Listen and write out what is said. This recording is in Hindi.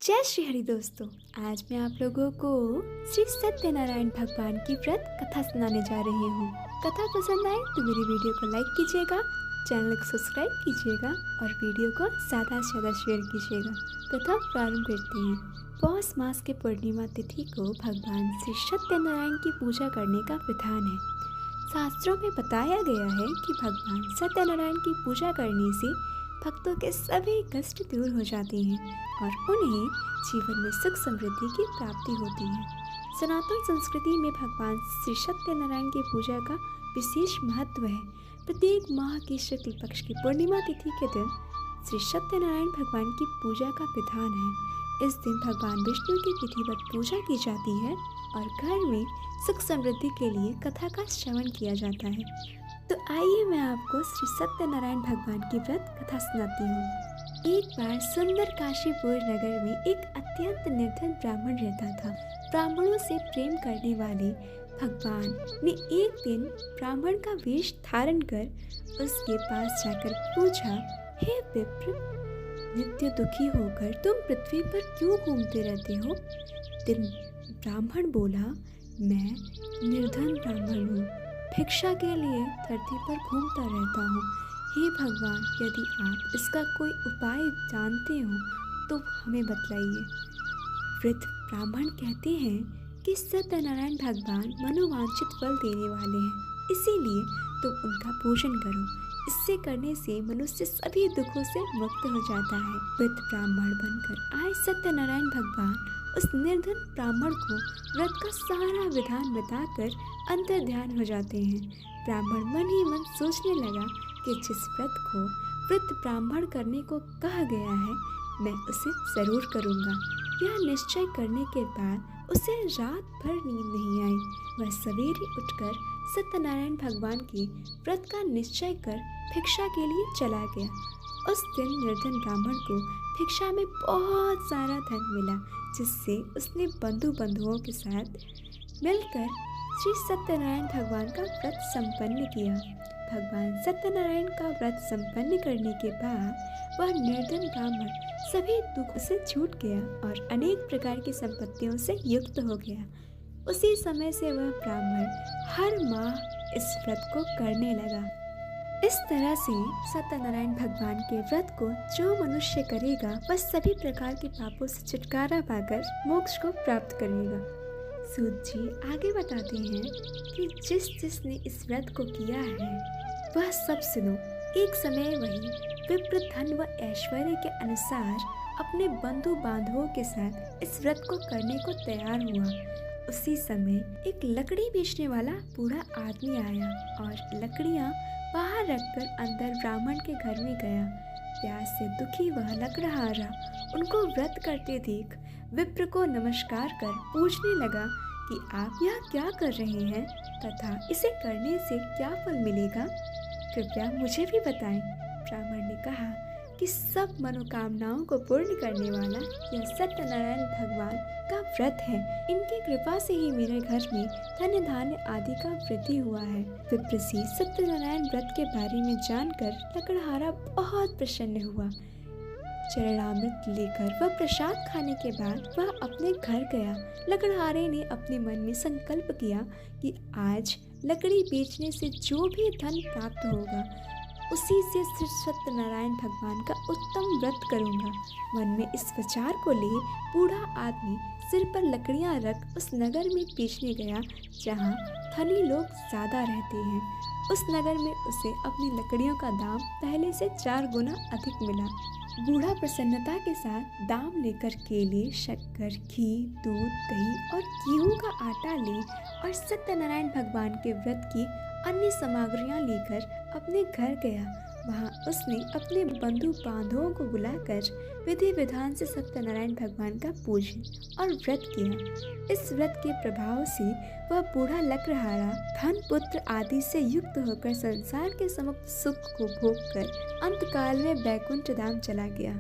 जय श्री हरि दोस्तों। आज मैं आप लोगों को श्री सत्यनारायण भगवान की व्रत कथा सुनाने जा रही हूँ। कथा पसंद आए तो मेरी वीडियो को लाइक कीजिएगा, चैनल को सब्सक्राइब कीजिएगा और वीडियो को ज़्यादा से ज़्यादा शेयर कीजिएगा। कथा प्रारंभ करते हैं। पौष मास के पूर्णिमा तिथि को भगवान श्री सत्यनारायण की पूजा करने का विधान है। शास्त्रों में बताया गया है कि भगवान सत्यनारायण की पूजा करने से भक्तों के सभी कष्ट दूर हो जाते हैं और उन्हें जीवन में सुख समृद्धि की प्राप्ति होती है। सनातन संस्कृति में भगवान श्री सत्यनारायण की पूजा का विशेष महत्व है। प्रत्येक माह की शुक्ल पक्ष की पूर्णिमा तिथि के दिन श्री सत्यनारायण भगवान की पूजा का विधान है। इस दिन भगवान विष्णु की विधिवत पूजा की जाती है और घर में सुख समृद्धि के लिए कथा का श्रवण किया जाता है। तो आइए मैं आपको श्री सत्यनारायण भगवान की व्रत कथा सुनाती हूँ। एक बार सुंदर काशीपुर नगर में एक अत्यंत निर्धन ब्राह्मण रहता था। ब्राह्मणों से प्रेम करने वाले भगवान ने एक दिन ब्राह्मण का वेश धारण कर उसके पास जाकर पूछा, हे विप्र, नित्य दुखी होकर तुम पृथ्वी पर क्यों घूमते रहते हो? दिन ब्राह्मण बोला, मैं निर्धन ब्राह्मण हूँ, भिक्षा के लिए धरती पर घूमता रहता हूँ। हे भगवान, यदि आप इसका कोई उपाय जानते हो तो हमें बतलाइए। वृद्ध ब्राह्मण कहते हैं कि सत्यनारायण भगवान मनोवांछित फल देने वाले हैं, इसीलिए तुम उनका पूजन करो। इससे करने से मनुष्य सभी दुखों से मुक्त हो जाता है। वृद्ध ब्राह्मण बनकर आए सत्यनारायण भगवान उस निर्धन ब्राह्मण को व्रत का सारा विधान बताकर अंतर ध्यान हो जाते हैं। ब्राह्मण मन ही मन सोचने लगा कि जिस व्रत को वृद्ध ब्राह्मण करने को कहा गया है, मैं उसे जरूर करूँगा। यह निश्चय करने के बाद उसे रात भर नींद नहीं आई। वह सवेरे उठकर सत्यनारायण भगवान के व्रत का निश्चय कर भिक्षा के लिए चला गया। उस दिन निर्धन ब्राह्मण को भिक्षा में बहुत सारा धन मिला, जिससे उसने बंधुओं के साथ मिलकर श्री सत्यनारायण भगवान का व्रत संपन्न किया। भगवान सत्यनारायण का व्रत संपन्न करने के बाद वह निर्धन ब्राह्मण सभी दुख से छूट गया और अनेक प्रकार की संपत्तियों से युक्त हो गया। उसी समय से वह ब्राह्मण हर माह इस व्रत को करने लगा। इस तरह से सत्यनारायण भगवान के व्रत को जो मनुष्य करेगा वह सभी प्रकार के पापों से छुटकारा पाकर मोक्ष को प्राप्त करेगा। सूत जी आगे बताते हैं कि जिसने इस व्रत को किया है वह सब सुनो। एक समय वही विप्र धन व ऐश्वर्य के अनुसार अपने बंधु बांधवों के साथ इस व्रत को करने को तैयार हुआ। उसी समय एक लकड़ी बेचने वाला बूढ़ा आदमी आया और लकड़ियाँ बाहर रखकर अंदर ब्राह्मण के घर में गया। प्यास से दुखी वह लकड़हारा उनको व्रत करते देख विप्र को नमस्कार कर पूछने लगा कि आप यह क्या कर रहे हैं तथा इसे करने से क्या फल मिलेगा, कृपया मुझे भी बताएं। ब्राह्मण ने कहा कि सब मनोकामनाओं को पूर्ण करने वाला यह सत्यनारायण भगवान का व्रत है। इनकी कृपा से ही मेरे घर में धन धान्य आदि का वृद्धि हुआ है। विप्र से सत्यनारायण व्रत के बारे में जानकर लकड़हारा बहुत प्रसन्न हुआ। चरणामृत लेकर वह प्रसाद खाने के बाद वह अपने घर गया। लकड़हारे ने अपने मन में संकल्प किया कि आज लकड़ी बेचने से जो भी धन प्राप्त होगा उसी से श्री सत्यनारायण भगवान का उत्तम व्रत करूंगा। मन में इस विचार को ले बूढ़ा आदमी सिर पर लकड़ियां रख उस नगर में बेचने गया जहां धनी लोग ज्यादा रहते हैं। उस नगर में उसे अपनी लकड़ियों का दाम पहले से 4 गुना अधिक मिला। बूढ़ा प्रसन्नता के साथ दाम लेकर केले, शक्कर, घी, दूध, दही और गेहूं का आटा ले और सत्यनारायण भगवान के व्रत की अन्य सामग्रियां लेकर अपने घर गया। वहां उसने अपने बंधु बांधवों को बुलाकर विधि विधान से सत्यनारायण भगवान का पूजन और व्रत किया। इस व्रत के प्रभाव से वह बूढ़ा लकड़हारा धन पुत्र आदि से युक्त होकर संसार के समस्त सुख को भोग कर अंतकाल में बैकुंठ धाम चला गया।